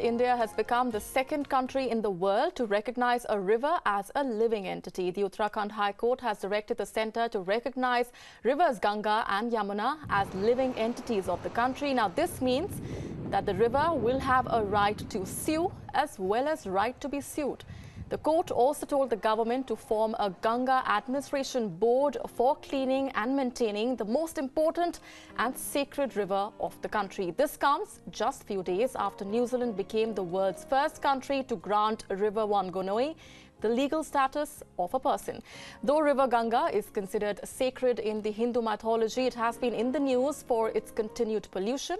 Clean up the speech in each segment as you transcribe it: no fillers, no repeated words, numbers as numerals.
India has become the second country in the world to recognize a river as a living entity. The Uttarakhand High Court has directed the centre to recognize rivers Ganga and Yamuna as living entities of the country. Now, this means that the river will have a right to sue as well as right to be sued. The court also told the government to form a Ganga administration board for cleaning and maintaining the most important and sacred river of the country. This comes just few days after New Zealand became the world's first country to grant River Wanganui the legal status of a person. Though River Ganga is considered sacred in the Hindu mythology, it has been in the news for its continued pollution.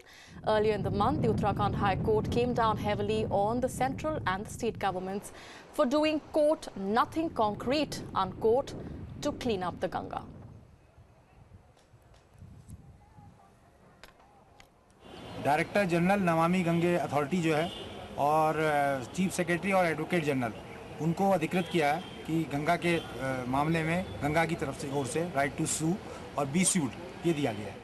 Earlier in the month, the Uttarakhand High Court came down heavily on the central and the state governments for doing, quote, nothing concrete, unquote, to clean up the Ganga. Director general Namami Gange authority जो है और chief secretary और advocate general उनको अधिकृत किया है कि गंगा के मामले में गंगा की तरफ से ओर से राइट टू सू और बी सूड ये दिया गया है.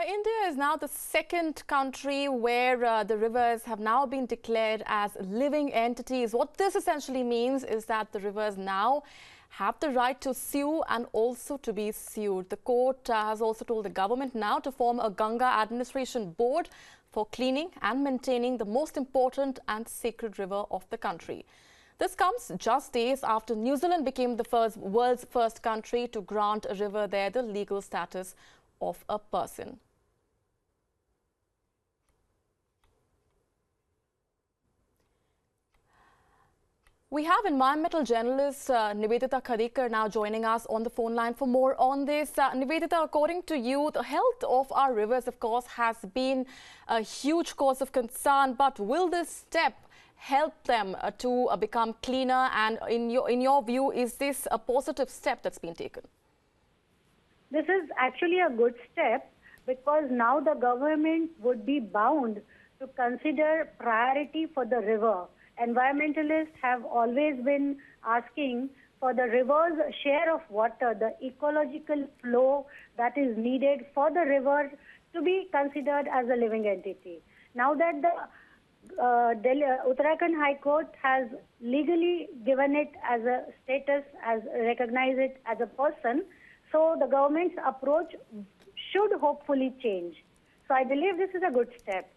India is now the second country where the rivers have now been declared as living entities. What this essentially means is that the rivers now have the right to sue and also to be sued. The court has also told the government now to form a Ganga administration board for cleaning and maintaining the most important and sacred river of the country. This comes just days after New Zealand became the world's first country to grant a river there the legal status of a person. We have environmental journalist Nivedita Khadikar now joining us on the phone line for more on this. Nivedita, according to you, the health of our rivers, of course, has been a huge cause of concern. But will this step help them to become cleaner? And in your view, is this a positive step that's been taken? This is actually a good step because now the government would be bound to consider priority for the river. Environmentalists have always been asking for the river's share of water, the ecological flow that is needed for the river to be considered as a living entity. Now that the Uttarakhand High Court has legally given it as a status, as recognized it as a person, so the government's approach should hopefully change. So I believe this is a good step.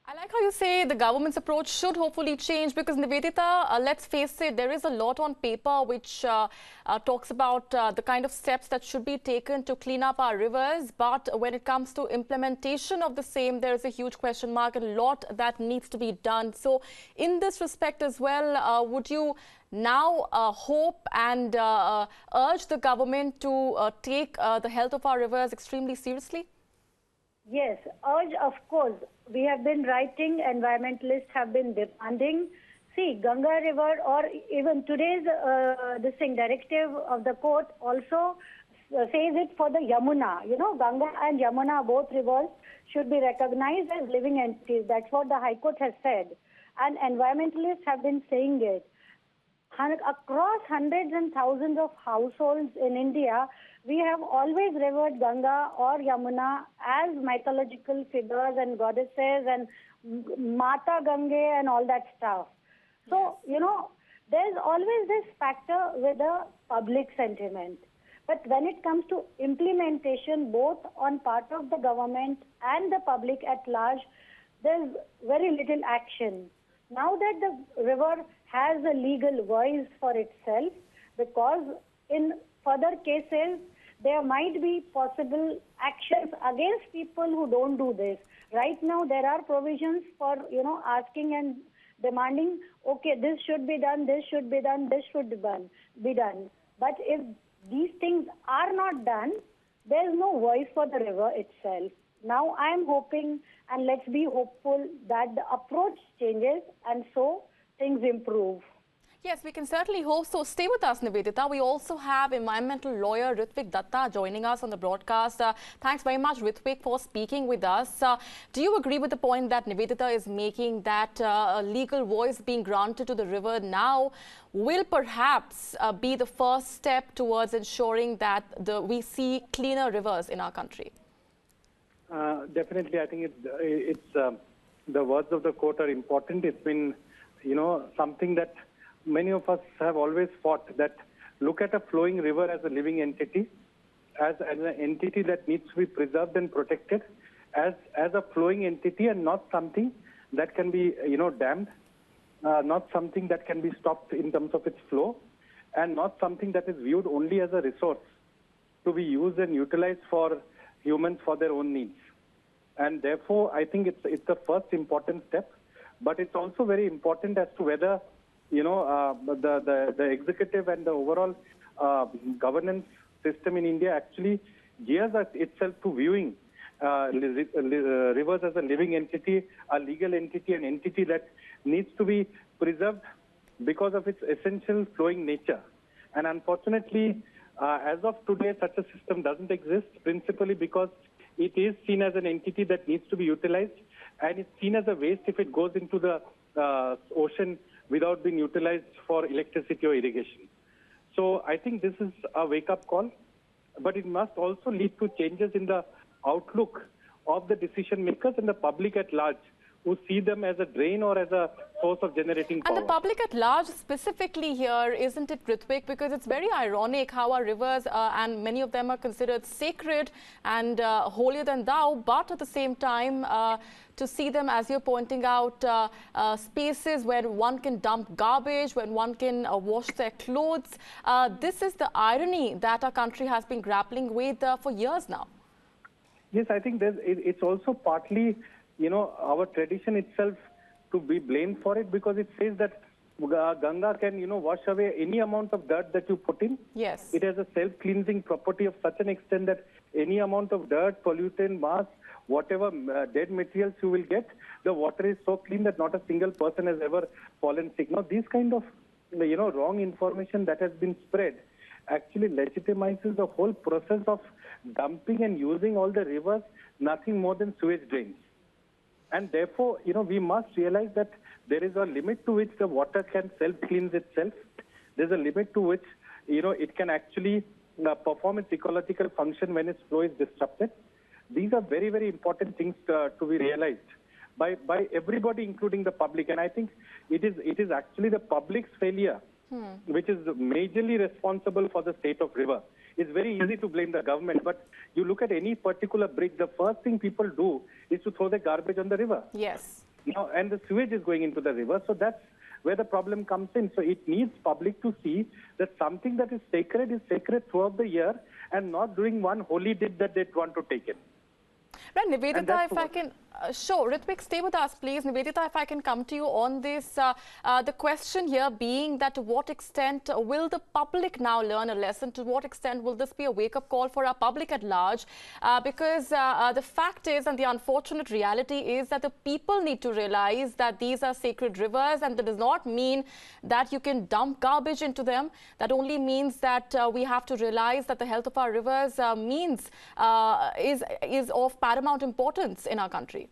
I like how you say the government's approach should hopefully change because, Nivedita, let's face it, there is a lot on paper which talks about the kind of steps that should be taken to clean up our rivers. But when it comes to implementation of the same, there is a huge question mark and a lot that needs to be done. So in this respect as well, would you now hope and urge the government to take the health of our rivers extremely seriously? Yes, urge, of course. We have been writing, environmentalists have been demanding. See, Ganga River or even today's directive of the court also says it for the Yamuna. You know, Ganga and Yamuna, both rivers, should be recognized as living entities. That's what the High Court has said. And environmentalists have been saying it. Across hundreds and thousands of households in India, we have always revered Ganga or Yamuna as mythological figures and goddesses and Mata Gange and all that stuff. So, you know, there's always this factor with the public sentiment. But when it comes to implementation, both on part of the government and the public at large, there's very little action. Now that the river has a legal voice for itself, because in further cases, there might be possible actions against people who don't do this. Right now, there are provisions for, you know, asking and demanding, okay, this should be done, this should be done, this should be done. But if these things are not done, there's no voice for the river itself. Now, I am hoping, and let's be hopeful, that the approach changes and so things improve. Yes, we can certainly hope so. Stay with us, Nivedita. We also have environmental lawyer Ritvik Datta joining us on the broadcast. Thanks very much, Ritvik, for speaking with us. Do you agree with the point that Nivedita is making, that a legal voice being granted to the river now will perhaps be the first step towards ensuring that we see cleaner rivers in our country? Definitely, I think it's the words of the court are important. It's been, something that many of us have always fought, that look at a flowing river as a living entity, as an entity that needs to be preserved and protected, as a flowing entity and not something that can be, dammed, not something that can be stopped in terms of its flow, and not something that is viewed only as a resource to be used and utilized for humans for their own needs. And therefore, I think it's the first important step, but it's also very important as to whether, the executive and the overall governance system in India actually gears itself to viewing rivers as a living entity, a legal entity, an entity that needs to be preserved because of its essential flowing nature. And unfortunately, as of today, such a system doesn't exist, principally because it is seen as an entity that needs to be utilized, and it's seen as a waste if it goes into the ocean without being utilized for electricity or irrigation. So I think this is a wake-up call, but it must also lead to changes in the outlook of the decision makers and the public at large, who see them as a drain or as a source of generating power. And the public at large specifically here, isn't it, Ritvik? Because it's very ironic how our rivers, and many of them are considered sacred and holier than thou, but at the same time, to see them, as you're pointing out, spaces where one can dump garbage, when one can wash their clothes. This is the irony that our country has been grappling with for years now. Yes, I think it's also partly, our tradition itself to be blamed for it, because it says that Ganga can, wash away any amount of dirt that you put in. Yes. It has a self-cleansing property of such an extent that any amount of dirt, pollutant, mass, whatever dead materials you will get, the water is so clean that not a single person has ever fallen sick. Now, these kind of, wrong information that has been spread actually legitimizes the whole process of dumping and using all the rivers nothing more than sewage drains. And therefore, we must realize that there is a limit to which the water can self-cleanse itself. There's a limit to which, it can actually perform its ecological function when its flow is disrupted. These are very, very important things to be realized by everybody, including the public. And I think it is actually the public's failure which is majorly responsible for the state of river. It's very easy to blame the government, but you look at any particular bridge, the first thing people do is to throw the garbage on the river. Yes. And the sewage is going into the river, so that's where the problem comes in. So it needs public to see that something that is sacred throughout the year, and not doing one holy deed that they want to take in. Right, Nivedita, if I can, sure, Ritvik, stay with us, please. Nivedita, if I can come to you on this, the question here being that to what extent will the public now learn a lesson? To what extent will this be a wake-up call for our public at large? Because the fact is, and the unfortunate reality is, that the people need to realize that these are sacred rivers, and that does not mean that you can dump garbage into them. That only means that we have to realize that the health of our rivers is of paramount importance in our country.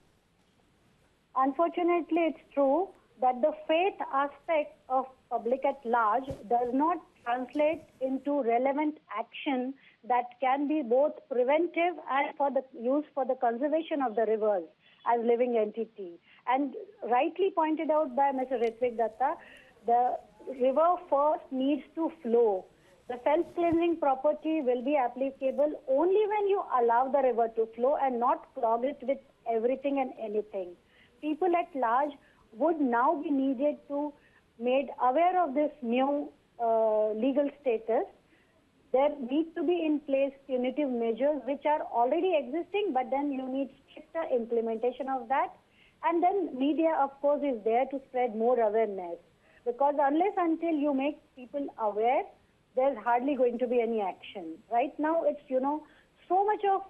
Unfortunately, it's true that the faith aspect of public at large does not translate into relevant action that can be both preventive and for the use for the conservation of the rivers as living entity. And rightly pointed out by Mr. Ritvik Datta, the river first needs to flow. The self-cleansing property will be applicable only when you allow the river to flow and not clog it with everything and anything. People at large would now be needed to made aware of this new legal status. There need to be in place punitive measures which are already existing, but then you need stricter implementation of that. And then media, of course, is there to spread more awareness. Because unless until you make people aware, there's hardly going to be any action. Right now, it's, so much of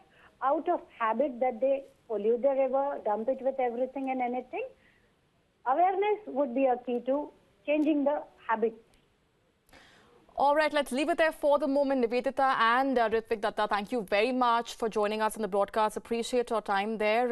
out of habit that they pollute the river, dump it with everything and anything. Awareness would be a key to changing the habits. All right, let's leave it there for the moment. Nivedita and Ritvik Datta, thank you very much for joining us in the broadcast. Appreciate your time there.